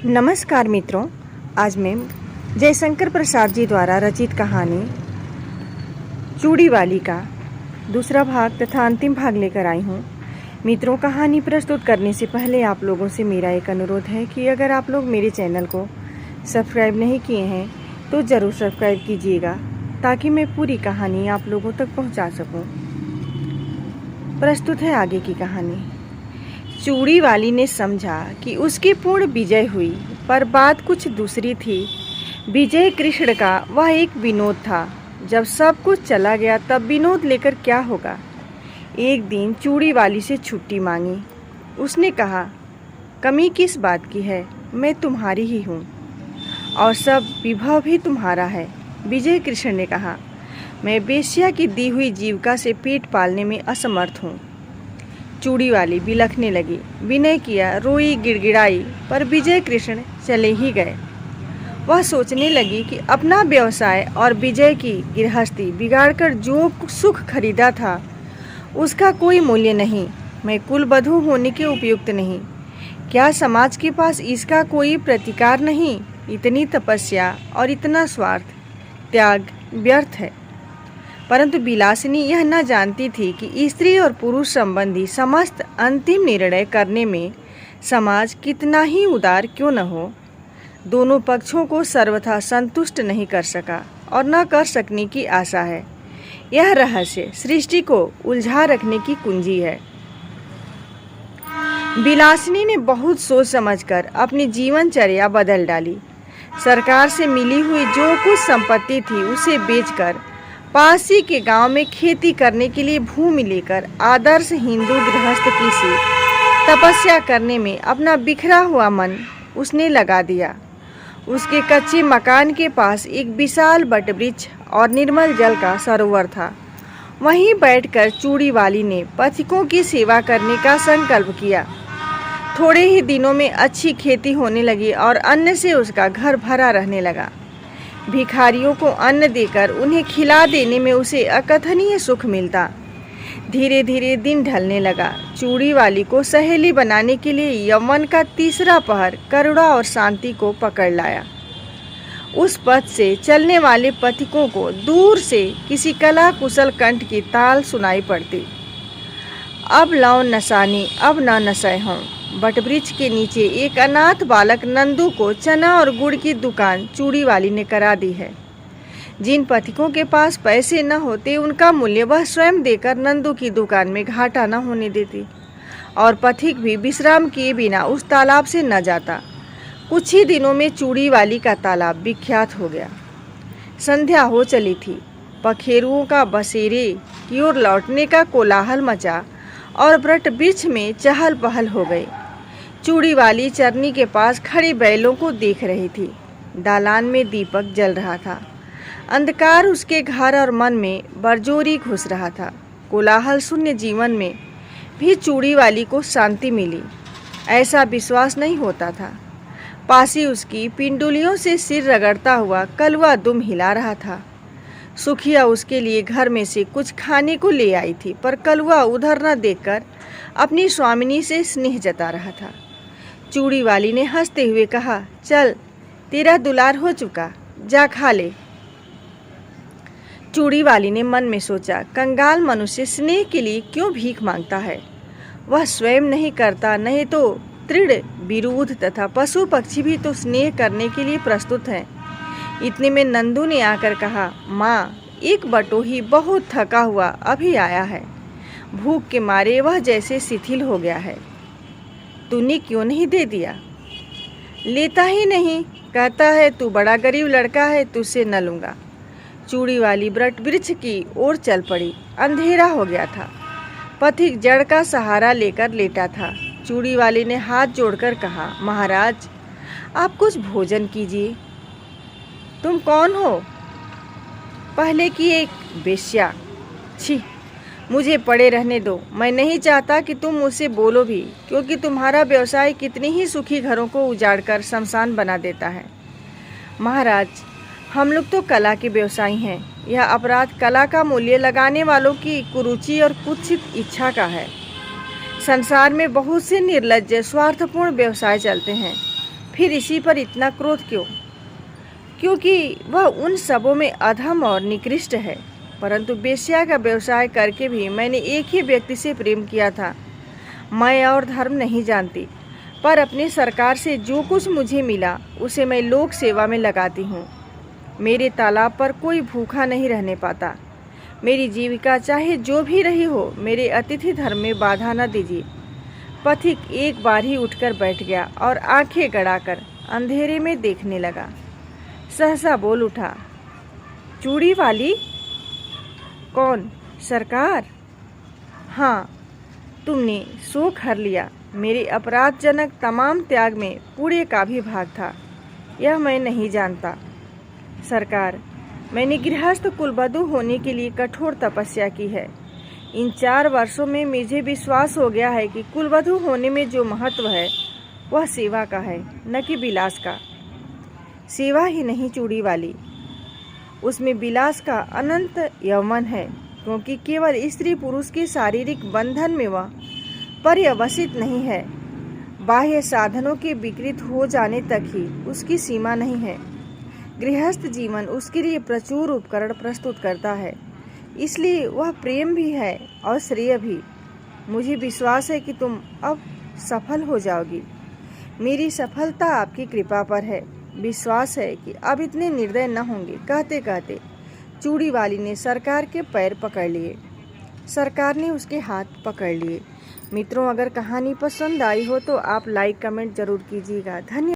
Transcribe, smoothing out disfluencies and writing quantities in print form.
नमस्कार मित्रों, आज मैं जयशंकर प्रसाद जी द्वारा रचित कहानी चूड़ी वाली का दूसरा भाग तथा अंतिम भाग लेकर आई हूँ। मित्रों, कहानी प्रस्तुत करने से पहले आप लोगों से मेरा एक अनुरोध है कि अगर आप लोग मेरे चैनल को सब्सक्राइब नहीं किए हैं तो ज़रूर सब्सक्राइब कीजिएगा ताकि मैं पूरी कहानी आप लोगों तक पहुँचा सकूँ। प्रस्तुत है आगे की कहानी। चूड़ी वाली ने समझा कि उसकी पूर्ण विजय हुई, पर बात कुछ दूसरी थी। विजय कृष्ण का वह एक विनोद था। जब सब कुछ चला गया तब विनोद लेकर क्या होगा। एक दिन चूड़ी वाली से छुट्टी मांगी। उसने कहा, कमी किस बात की है, मैं तुम्हारी ही हूँ और सब विभव भी तुम्हारा है। विजय कृष्ण ने कहा, मैं वेश्या की दी हुई जीविका से पेट पालने में असमर्थ हूँ। चूड़ी वाली बिलखने लगी, विनय किया, रोई, गिड़गिड़ाई, पर विजय कृष्ण चले ही गए। वह सोचने लगी कि अपना व्यवसाय और विजय की गृहस्थी बिगाड़कर जो सुख खरीदा था उसका कोई मूल्य नहीं। मैं कुलवधू होने के उपयुक्त नहीं। क्या समाज के पास इसका कोई प्रतिकार नहीं। इतनी तपस्या और इतना स्वार्थ त्याग व्यर्थ है। परंतु विलासिनी यह न जानती थी कि स्त्री और पुरुष संबंधी समस्त अंतिम निर्णय करने में समाज कितना ही उदार क्यों न हो, दोनों पक्षों को सर्वथा संतुष्ट नहीं कर सका और न कर सकने की आशा है। यह रहस्य सृष्टि को उलझा रखने की कुंजी है। विलासिनी ने बहुत सोच समझकर अपनी जीवनचर्या बदल डाली। सरकार से मिली हुई जो कुछ संपत्ति थी उसे बेचकर पास ही के गांव में खेती करने के लिए भूमि लेकर आदर्श हिंदू गृहस्थ की सी तपस्या करने में अपना बिखरा हुआ मन उसने लगा दिया। उसके कच्चे मकान के पास एक विशाल वटवृक्ष और निर्मल जल का सरोवर था। वहीं बैठकर चूड़ी वाली ने पथिकों की सेवा करने का संकल्प किया। थोड़े ही दिनों में अच्छी खेती होने लगी और अन्न से उसका घर भरा रहने लगा। भिखारियों को अन्न देकर उन्हें खिला देने में उसे अकथनीय सुख मिलता। धीरे धीरे दिन ढलने लगा। चूड़ी वाली को सहेली बनाने के लिए यौवन का तीसरा पहर करुणा और शांति को पकड़ लाया। उस पथ से चलने वाले पथिकों को दूर से किसी कला कुशल कंठ की ताल सुनाई पड़ती। अब लौ नसानी अब न नसै हों। वटवृक्ष के नीचे एक अनाथ बालक नंदू को चना और गुड़ की दुकान चूड़ी वाली ने करा दी है। जिन पथिकों के पास पैसे न होते उनका मूल्य वह स्वयं देकर नंदू की दुकान में घाटा न होने देती और पथिक भी विश्राम किए बिना उस तालाब से न जाता। कुछ ही दिनों में चूड़ी वाली का तालाब विख्यात हो गया। संध्या हो चली थी। पखेरुओं का बसेरे की ओर लौटने का कोलाहल मचा और वटवृक्ष में चहल पहल हो गई। चूड़ी वाली चरनी के पास खड़े बैलों को देख रही थी। दालान में दीपक जल रहा था। अंधकार उसके घर और मन में बरजोरी घुस रहा था। कोलाहल शून्य जीवन में भी चूड़ी वाली को शांति मिली, ऐसा विश्वास नहीं होता था। पासी उसकी पिंडुलियों से सिर रगड़ता हुआ कलवा दुम हिला रहा था। सुखिया उसके लिए घर में से कुछ खाने को ले आई थी, पर कलवा उधर न देखकर अपनी स्वामिनी से स्नेह जता रहा था। चूड़ी वाली ने हंसते हुए कहा, चल, तेरा दुलार हो चुका, जा खा ले। चूड़ी वाली ने मन में सोचा, कंगाल मनुष्य स्नेह के लिए क्यों भीख मांगता है। वह स्वयं नहीं करता, नहीं तो तृण विरुद्ध तथा पशु पक्षी भी तो स्नेह करने के लिए प्रस्तुत हैं। इतने में नंदू ने आकर कहा, माँ, एक बटोही बहुत थका हुआ अभी आया है। भूख के मारे वह जैसे शिथिल हो गया है। तूने क्यों नहीं दे दिया। लेता ही नहीं, कहता है तू बड़ा गरीब लड़का है, तुझसे न लूँगा। चूड़ी वाली वटवृक्ष की ओर चल पड़ी। अंधेरा हो गया था। पथिक जड़ का सहारा लेकर लेटा था। चूड़ी वाली ने हाथ जोड़कर कहा, महाराज, आप कुछ भोजन कीजिए। तुम कौन हो। पहले की एक वेश्या। छी, मुझे पड़े रहने दो। मैं नहीं चाहता कि तुम मुझसे बोलो भी, क्योंकि तुम्हारा व्यवसाय कितनी ही सुखी घरों को उजाड़कर शमशान बना देता है। महाराज, हम लोग तो कला के व्यवसायी हैं। यह अपराध कला का मूल्य लगाने वालों की कुरुचि और कुत्सित इच्छा का है। संसार में बहुत से निर्लज्ज स्वार्थपूर्ण व्यवसाय चलते हैं। फिर इसी पर इतना क्रोध क्यों? क्योंकि वह उन सबों में अधम और निकृष्ट है। परंतु वेश्या का व्यवसाय करके भी मैंने एक ही व्यक्ति से प्रेम किया था। मैं और धर्म नहीं जानती, पर अपनी सरकार से जो कुछ मुझे मिला उसे मैं लोक सेवा में लगाती हूँ। मेरे तालाब पर कोई भूखा नहीं रहने पाता। मेरी जीविका चाहे जो भी रही हो, मेरे अतिथि धर्म में बाधा न दीजिए। पथिक एक बार ही उठकर बैठ गया और आंखें गड़ाकर अंधेरे में देखने लगा। सहसा बोल उठा, चूड़ी वाली? कौन? सरकार? हाँ, तुमने शोक हर लिया। मेरे अपराधजनक तमाम त्याग में पुण्य का भी भाग था, यह मैं नहीं जानता। सरकार, मैंने गृहस्थ कुलवधू होने के लिए कठोर तपस्या की है। इन 4 वर्षों में मुझे विश्वास हो गया है कि कुलवधू होने में जो महत्व है वह सेवा का है, न कि विलास का। सेवा ही नहीं चूड़ी वाली, उसमें विलास का अनंत यौवन है, क्योंकि केवल स्त्री पुरुष के शारीरिक बंधन में वह पर्यवसित नहीं है। बाह्य साधनों के विकृत हो जाने तक ही उसकी सीमा नहीं है। गृहस्थ जीवन उसके लिए प्रचुर उपकरण प्रस्तुत करता है, इसलिए वह प्रेम भी है और श्रेय भी। मुझे विश्वास है कि तुम अब सफल हो जाओगी। मेरी सफलता आपकी कृपा पर है। विश्वास है कि अब इतने निर्दय न होंगे। कहते कहते चूड़ी वाली ने सरकार के पैर पकड़ लिए। सरकार ने उसके हाथ पकड़ लिए। मित्रों, अगर कहानी पसंद आई हो तो आप लाइक कमेंट जरूर कीजिएगा। धन्यवाद।